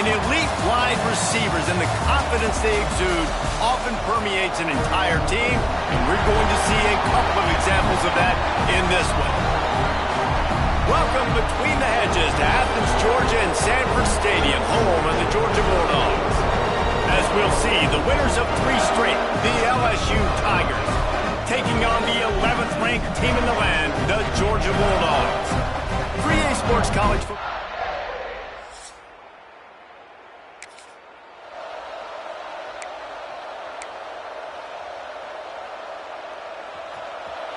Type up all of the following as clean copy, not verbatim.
and elite wide receivers, and the confidence they exude often permeates an entire team, and we're going to see a couple of examples of that in this one. Welcome between the hedges to Athens, Georgia and Sanford Stadium, home of the Georgia Bulldogs. As we'll see, the winners of 3 straight, the LSU Tigers, taking on the 11th ranked team in the land, the Georgia Bulldogs. 3A Sports College Football.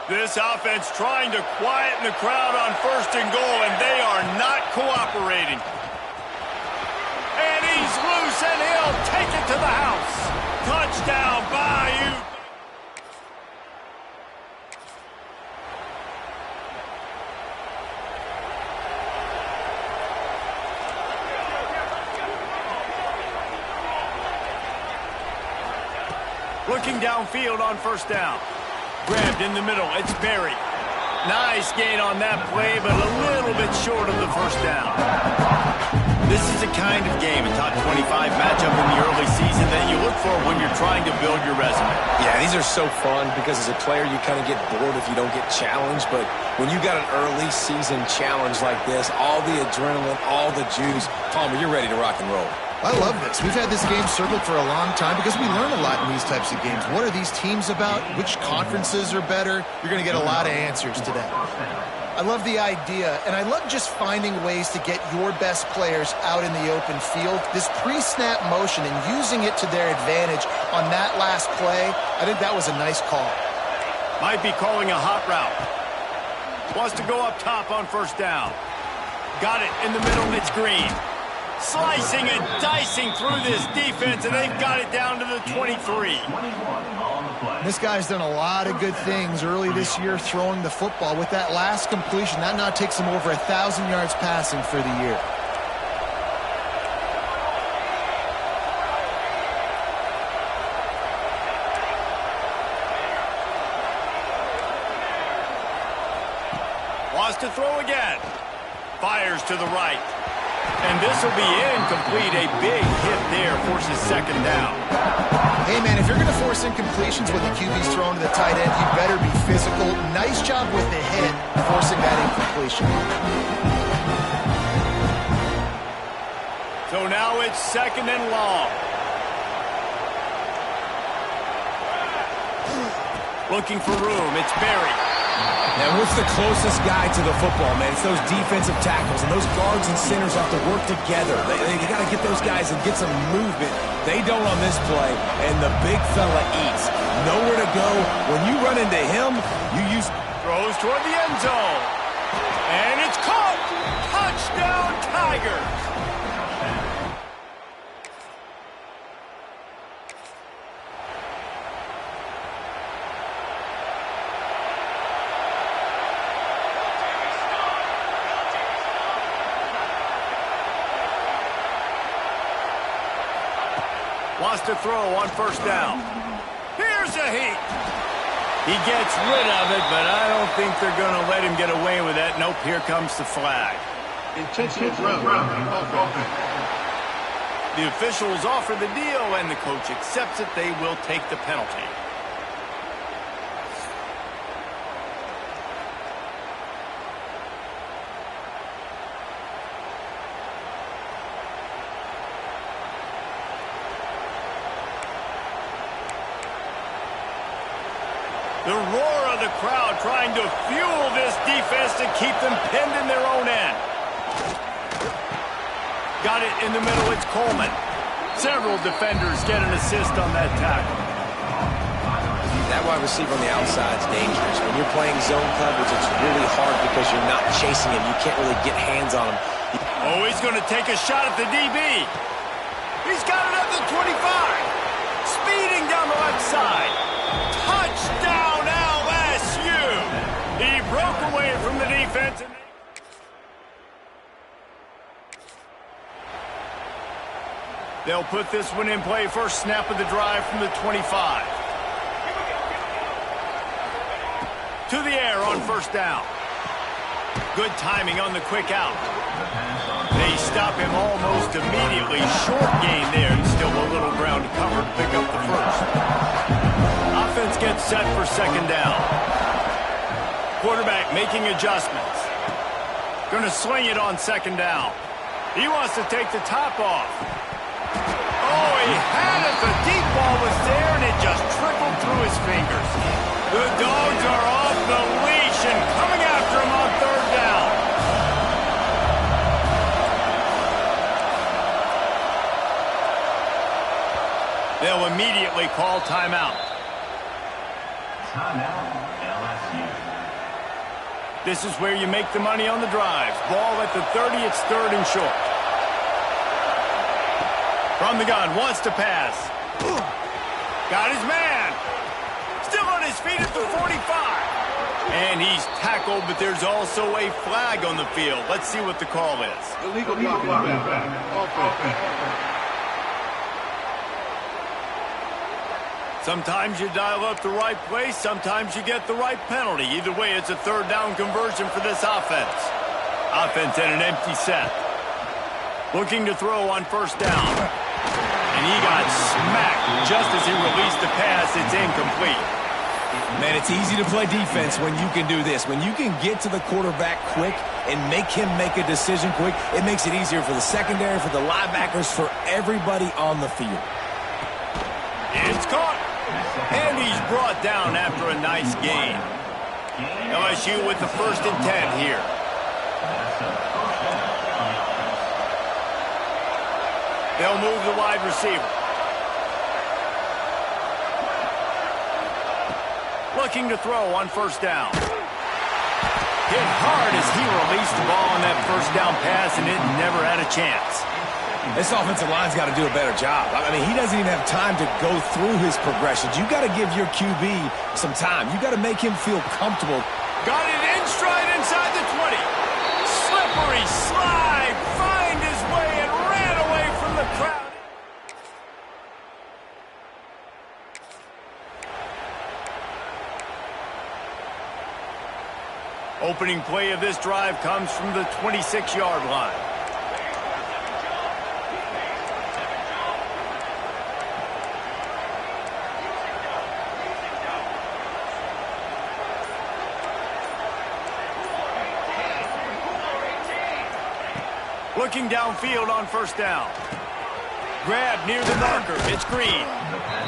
This offense trying to quieten the crowd on 1st and goal, and they are not cooperating. And he's loose, and he'll take it to the house. Touchdown, Bayou. Looking downfield on 1st down. Grabbed in the middle, it's Berry. Nice gain on that play, but a little bit short of the 1st down. This is a kind of game, a top 25 matchup in the early season that you look for when you're trying to build your resume. Yeah, these are so fun because as a player you kind of get bored if you don't get challenged, but when you got an early season challenge like this, all the adrenaline, all the juice, Palmer, you're ready to rock and roll. I love this. We've had this game circled for a long time because we learn a lot in these types of games. What are these teams about? Which conferences are better? You're going to get a lot of answers today. I love the idea, and I love just finding ways to get your best players out in the open field. This pre-snap motion and using it to their advantage on that last play, I think that was a nice call. Might be calling a hot route. Wants to go up top on 1st down. Got it in the middle, it's Green. Slicing and dicing through this defense, and they've got it down to the 23. This guy's done a lot of good things early this year throwing the football. With that last completion, that now takes him over 1,000 yards passing for the year. Wants to throw again. Fires to the right. And this will be incomplete. A big hit there forces 2nd down. Hey, man, if you're going to force incompletions when the QB's thrown to the tight end, you better be physical. Nice job with the hit, forcing that incompletion. So now it's 2nd and long. Looking for room. It's Berry. Now, what's the closest guy to the football, man? It's those defensive tackles, and those guards and centers have to work together. They got to get those guys and get some movement. They don't on this play, and the big fella eats. Nowhere to go. When you run into him, you use... Throws toward the end zone. And it's caught. Touchdown, Tigers. Wants to throw on 1st down. Here's a heat. He gets rid of it, but I don't think they're going to let him get away with that. Nope, here comes the flag. Intentional ground. The officials offer the deal, and the coach accepts it. They will take the penalty. The roar of the crowd trying to fuel this defense to keep them pinned in their own end. Got it in the middle, it's Coleman. Several defenders get an assist on that tackle. That wide receiver on the outside is dangerous. When you're playing zone coverage, it's really hard because you're not chasing him. You can't really get hands on him. Oh, he's going to take a shot at the DB. He's got it at the 25. Speeding down the left side. Touchdown, LSU! He broke away from the defense. They'll put this one in play. First snap of the drive from the 25. To the air on 1st down. Good timing on the quick out. They stop him almost immediately. Short gain there, and still a little ground to cover to pick up the first. Offense gets set for second down. Quarterback making adjustments. Going to sling it on second down. He wants to take the top off. Oh, he had it. The deep ball was there, and it just trickled through his fingers. The Dogs are off the leash and coming after him on third down. They'll immediately call timeout. Timeout, LSU. This is where you make the money on the drives. Ball at the 30, it's third and short. From the gun, wants to pass. Got his man. Still on his feet at the 45. And he's tackled, but there's also a flag on the field. Let's see what the call is. Illegal blocking. Offense. Sometimes you dial up the right place, sometimes you get the right penalty. Either way, it's a third down conversion for this offense. Offense at an empty set. Looking to throw on first down. And he got smacked just as he released the pass. It's incomplete. Man, it's easy to play defense when you can do this. When you can get to the quarterback quick and make him make a decision quick, it makes it easier for the secondary, for the linebackers, for everybody on the field. It's caught. And he's brought down after a nice gain. LSU with the 1st and 10 here. They'll move the wide receiver. Looking to throw on first down. Hit hard as he released the ball on that first down pass, and it never had a chance. This offensive line's got to do a better job. I mean, he doesn't even have time to go through his progressions. You got to give your QB some time. You got to make him feel comfortable. Got it in stride inside the 20. Slippery slide, find his way and ran away from the crowd. Opening play of this drive comes from the 26-yard line. Looking downfield on first down. Grab near the marker. It's Green.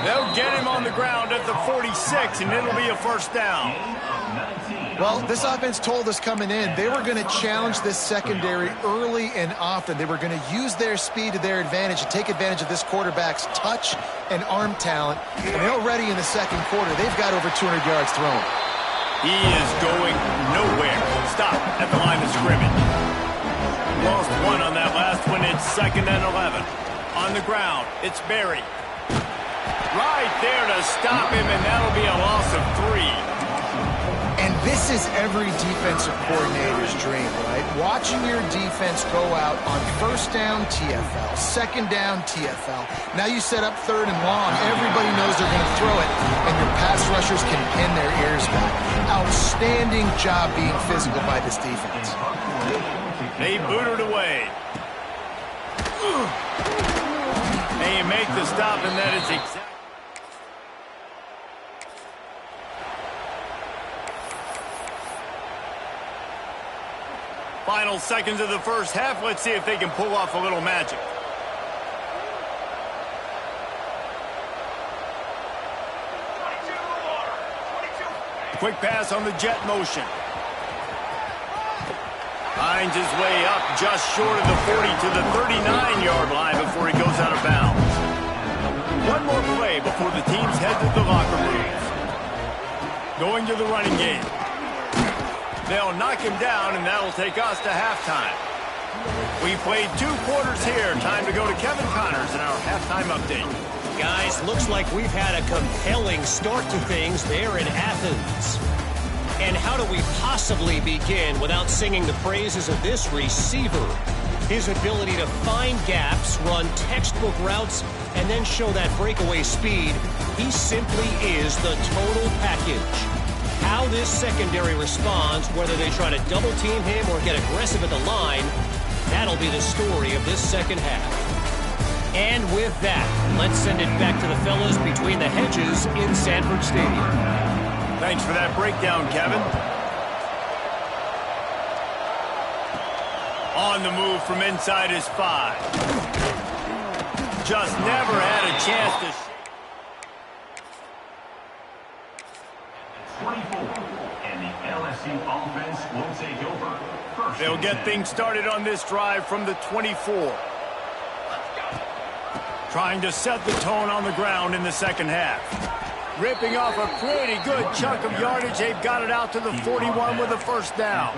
They'll get him on the ground at the 46, and it'll be a first down. Well, this offense told us coming in they were going to challenge this secondary early and often. They were going to use their speed to their advantage and take advantage of this quarterback's touch and arm talent. And already in the second quarter, they've got over 200 yards thrown. He is going nowhere. Stop at the line of scrimmage. Lost one on that last one. It's 2nd and 11. On the ground, it's Berry. Right there to stop him, and that'll be a loss of 3. And this is every defensive coordinator's dream, right? Watching your defense go out on first down TFL, second down TFL. Now you set up 3rd and long. Everybody knows they're going to throw it, and your pass rushers can pin their ears back. Outstanding job being physical by this defense. They booted away. They make the stop, and that is exactly. Final seconds of the first half. Let's see if they can pull off a little magic. Quick pass on the jet motion. Finds his way up just short of the 40 to the 39-yard line before he goes out of bounds. One more play before the teams head to the locker rooms. Going to the running game. They'll knock him down, and that'll take us to halftime. We played 2 quarters here. Time to go to Kevin Connors in our halftime update. Guys, looks like we've had a compelling start to things there in Athens. And how do we possibly begin without singing the praises of this receiver? His ability to find gaps, run textbook routes, and then show that breakaway speed. He simply is the total package. How this secondary responds, whether they try to double-team him or get aggressive at the line, that'll be the story of this second half. And with that, let's send it back to the fellas between the hedges in Sanford Stadium. Thanks for that breakdown, Kevin. On the move from inside his 5. Just never had a chance to... 24, and the LSU offense will take over. They'll get things started on this drive from the 24. Trying to set the tone on the ground in the second half. Ripping off a pretty good chunk of yardage. They've got it out to the 41 with a first down.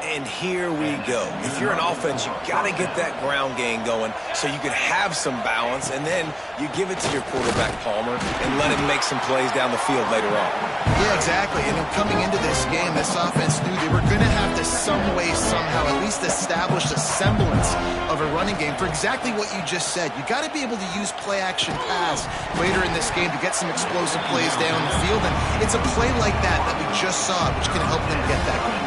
And here we go. If you're an offense, you got to get that ground game going so you can have some balance, and then you give it to your quarterback, Palmer, and let him make some plays down the field later on. Yeah, exactly. And coming into this game, this offense knew they were going to have to some way, somehow, at least establish a semblance of a running game for exactly what you just said. You got to be able to use play-action pass later in this game to get some explosive plays down the field, and it's a play like that we just saw, which can help them get that win.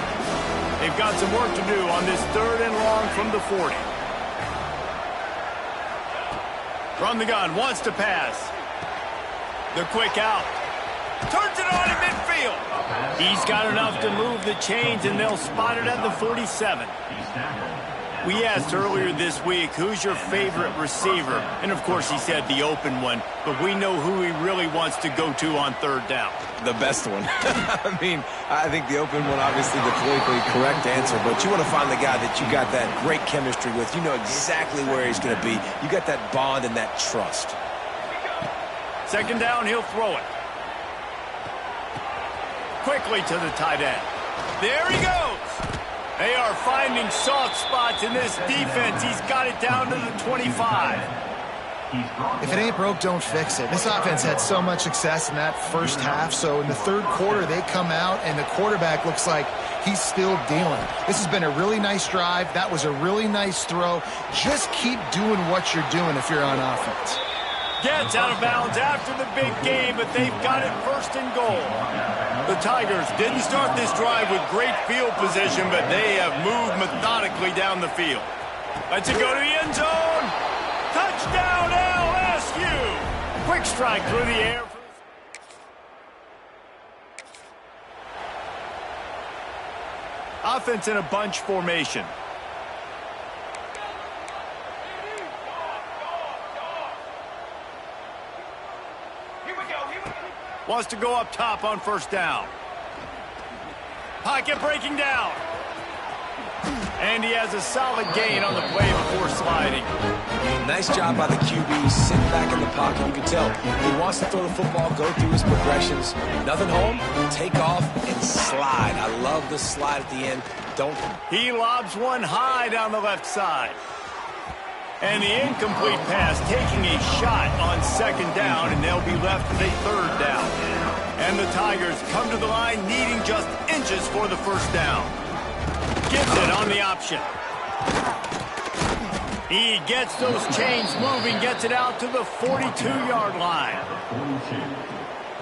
They've got some work to do on this 3rd and long from the 40. From the gun, wants to pass. The quick out. Turns it on in midfield. He's got enough to move the chains, and they'll spot it at the 47. We asked earlier this week, who's your favorite receiver? And, of course, he said the open one. But we know who he really wants to go to on 3rd down. The best one. I mean, I think the open one, obviously the politically correct answer, but you want to find the guy that you got that great chemistry with. You know exactly where he's going to be. You got that bond and that trust. 2nd down, he'll throw it. Quickly to the tight end. There he goes. They are finding soft spots in this defense. He's got it down to the 25. If it ain't broke, don't fix it. This offense had so much success in that first half, so in the 3rd quarter, they come out, and the quarterback looks like he's still dealing. This has been a really nice drive. That was a really nice throw. Just keep doing what you're doing if you're on offense. Gets out of bounds after the big game, but they've got it 1st and goal. The Tigers didn't start this drive with great field position, but they have moved methodically down the field. Lets it go to the end zone. Touchdown, LSU! Quick strike through the air. Offense in a bunch formation. Wants to go up top on 1st down. Pocket breaking down. And he has a solid gain on the play before sliding. Nice job by the QB, sitting back in the pocket. You can tell he wants to throw the football, go through his progressions. Nothing home, take off, and slide. I love the slide at the end. He lobs one high down the left side. And the incomplete pass taking a shot on 2nd down, and they'll be left with a 3rd down. And the Tigers come to the line needing just inches for the 1st down. Gets it on the option. He gets those chains moving, gets it out to the 42-yard line.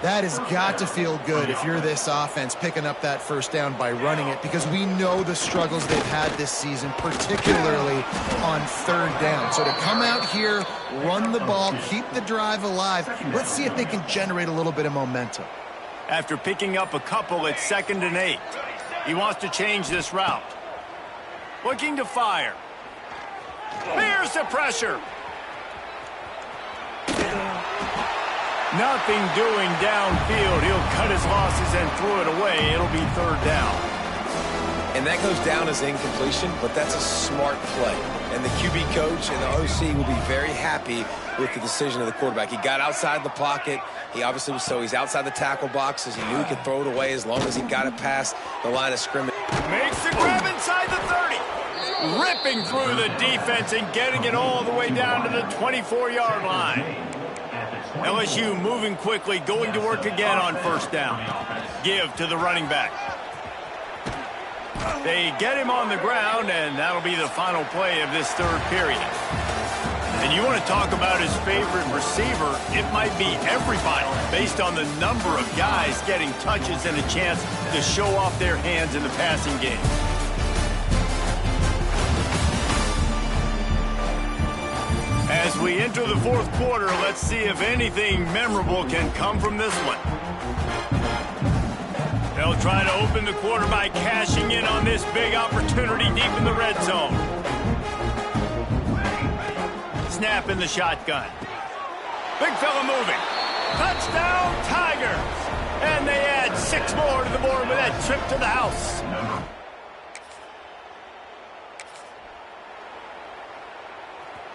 That has got to feel good if you're this offense picking up that 1st down by running it, because we know the struggles they've had this season, particularly on 3rd down. So to come out here, run the ball, keep the drive alive, let's see if they can generate a little bit of momentum. After picking up a couple at 2nd and 8, he wants to change this route. Looking to fire. Here's the pressure. Nothing doing downfield. He'll cut his losses and throw it away. It'll be 3rd down. And that goes down as incompletion, but that's a smart play. And the QB coach and the OC will be very happy with the decision of the quarterback. He got outside the pocket. He obviously was he's outside the tackle boxes. He knew he could throw it away as long as he got it past the line of scrimmage. Makes the grab inside the 30. Ripping through the defense and getting it all the way down to the 24-yard line. LSU moving quickly, going to work again on 1st down. Give to the running back. They get him on the ground, and that'll be the final play of this 3rd period. And you want to talk about his favorite receiver, it might be everybody, based on the number of guys getting touches and a chance to show off their hands in the passing game. As we enter the fourth quarter, let's see if anything memorable can come from this one. They'll try to open the quarter by cashing in on this big opportunity deep in the red zone. Snap in the shotgun. Big fella moving. Touchdown, Tigers! And they add 6 more to the board with that trip to the house.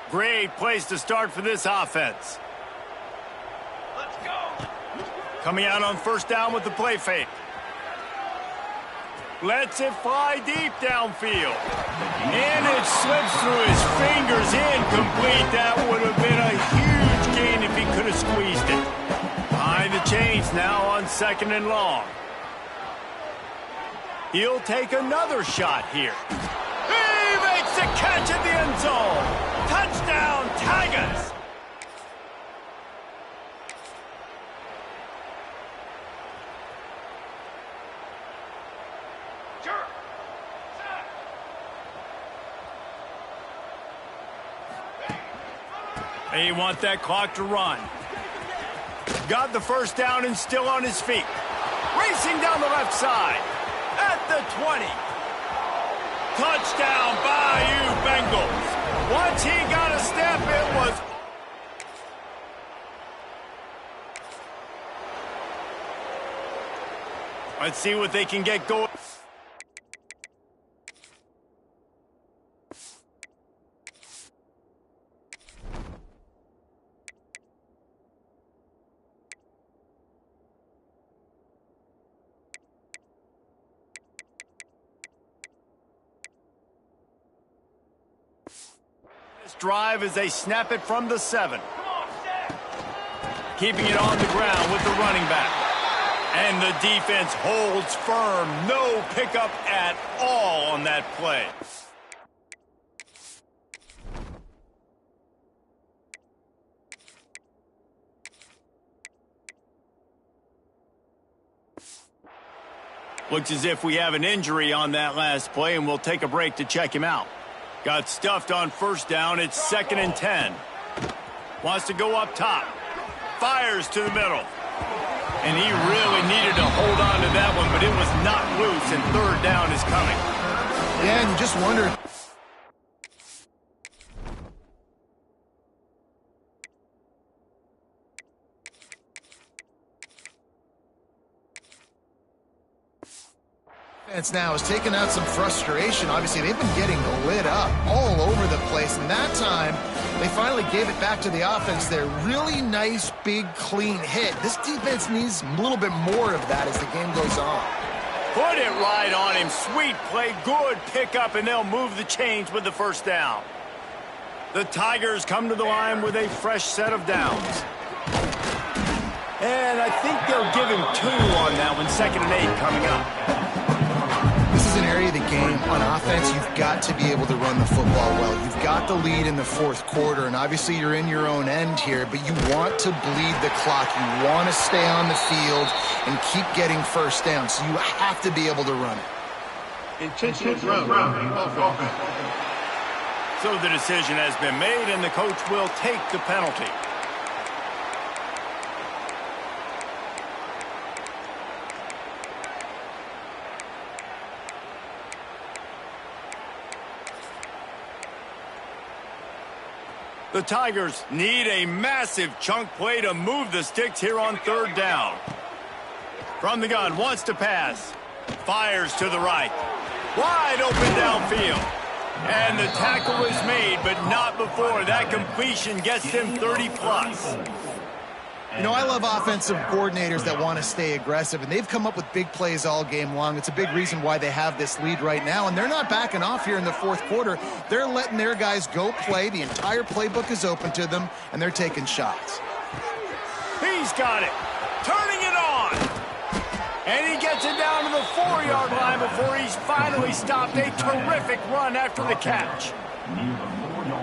Great place to start for this offense. Let's go. Coming out on first down with the play fake. Lets it fly deep downfield. And it slips through his fingers, incomplete. That would have been a huge gain if he could have squeezed it. Behind the chains now on 2nd and long. He'll take another shot here. He makes the catch in the end zone. Touchdown, Tigers! They want that clock to run. Got the first down and still on his feet. Racing down the left side. At the 20. Touchdown, Bayou Bengals. Once he got a step, it was... Let's see what they can get going. Drive as they snap it from the 7. Keeping it on the ground with the running back. And the defense holds firm. No pickup at all on that play. Looks as if we have an injury on that last play, and we'll take a break to check him out. Got stuffed on first down. It's 2nd and 10. Wants to go up top. Fires to the middle. And he really needed to hold on to that one, but it was not loose, and 3rd down is coming. Yeah, and you just wonder... now is taking out some frustration. Obviously, they've been getting lit up all over the place, and that time they finally gave it back to the offense there. Really nice, big, clean hit. This defense needs a little bit more of that as the game goes on. Put it right on him. Sweet play, good pickup, and they'll move the chains with the first down. The Tigers come to the line with a fresh set of downs. And I think they'll give him 2 on that one. 2nd and 8 coming up. This is an area of the game, on offense, you've got to be able to run the football well. You've got the lead in the 4th quarter, and obviously you're in your own end here, but you want to bleed the clock. You want to stay on the field and keep getting first down, so you have to be able to run it. Intentional grounding offense. So the decision has been made, and the coach will take the penalty. The Tigers need a massive chunk play to move the sticks here on 3rd down. From the gun, wants to pass. Fires to the right. Wide open downfield. And the tackle is made, but not before. That completion gets them 30-plus. You know, I love offensive coordinators that want to stay aggressive, and they've come up with big plays all game long. It's a big reason why they have this lead right now, and they're not backing off here in the 4th quarter. They're letting their guys go play. The entire playbook is open to them, and they're taking shots. He's got it. Turning it on. And he gets it down to the 4-yard line before he's finally stopped. A terrific run after the catch.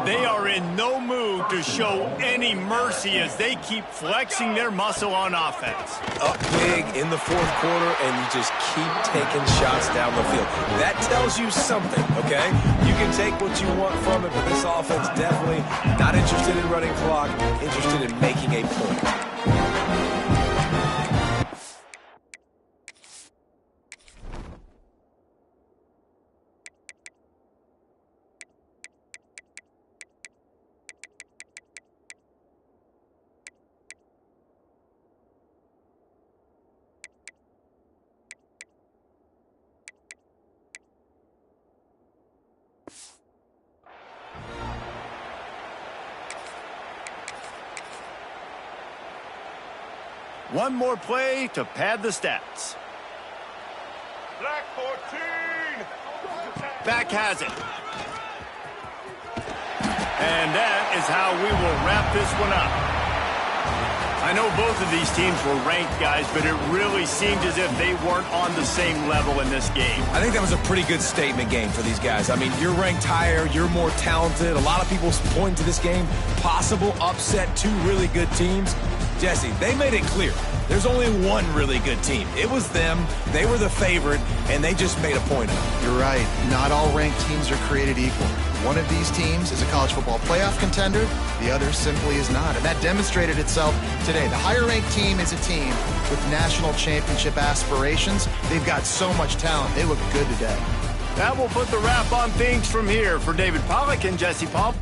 They are in no mood going to show any mercy as they keep flexing their muscle on offense. Up big in the fourth quarter, and you just keep taking shots down the field. That tells you something, okay? You can take what you want from it, but this offense definitely not interested in running clock, interested in making a point. One more play to pad the stats. Black 14. Back has it. And that is how we will wrap this one up. I know both of these teams were ranked, guys, but it really seemed as if they weren't on the same level in this game. I think that was a pretty good statement game for these guys. I mean, you're ranked higher, you're more talented. A lot of people point to this game, possible upset, two really good teams. Jesse, they made it clear. There's only one really good team. It was them. They were the favorite, and they just made a point of it. You're right. Not all ranked teams are created equal. One of these teams is a college football playoff contender. The other simply is not, and that demonstrated itself today. The higher-ranked team is a team with national championship aspirations. They've got so much talent. They look good today. That will put the wrap on things from here. For David Pollack and Jesse Paul,